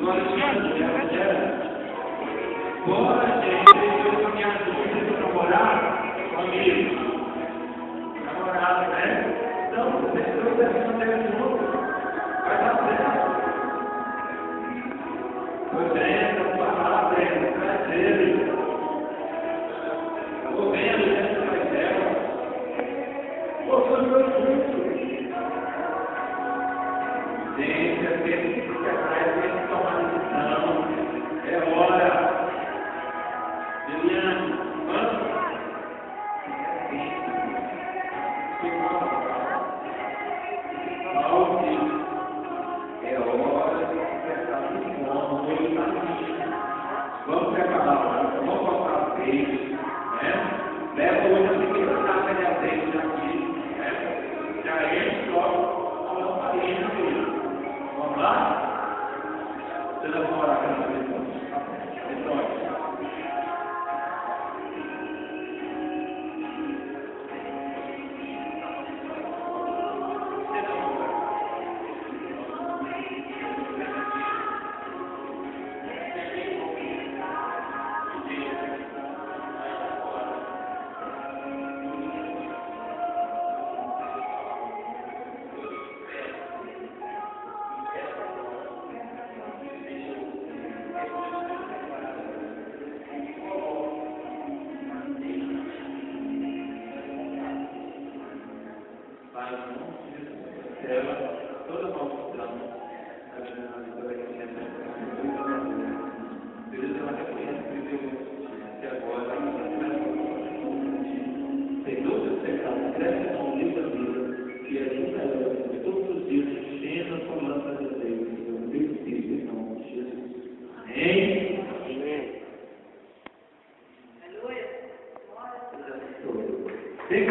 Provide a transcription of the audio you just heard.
Agora, bora, gente, eu minha dúvida para morar com amigos. Namorado, né? Então, vocês dois devem fazer juntos. Vai dar certo. Pois é, então vai lá, Breno, traz ele. Estou vendo, né? Traz dela. Pô, são dois juntos. Gente, é tempo que a praia tem que tomar decisão. É hora. Liliane, vamos? É hora de acertar o nome, o olho está aqui. Vamos preparar, vamos cortar o peixe, né? Leva hoje a primeira taça de azeite aqui, né? Já enche logo a lamparina, filho. Vamos lá? Vocês vão morar com essa pessoa. Então, toda a maldição, a vida vai ser Deus ela reconhece que agora tem todos os pecados, cresce com o livro da vida, que a gente vai todos os dias enchendo a sua lâmpada de azeite, eu tenho em nome de Jesus. Amém? Amém. Aleluia. Tem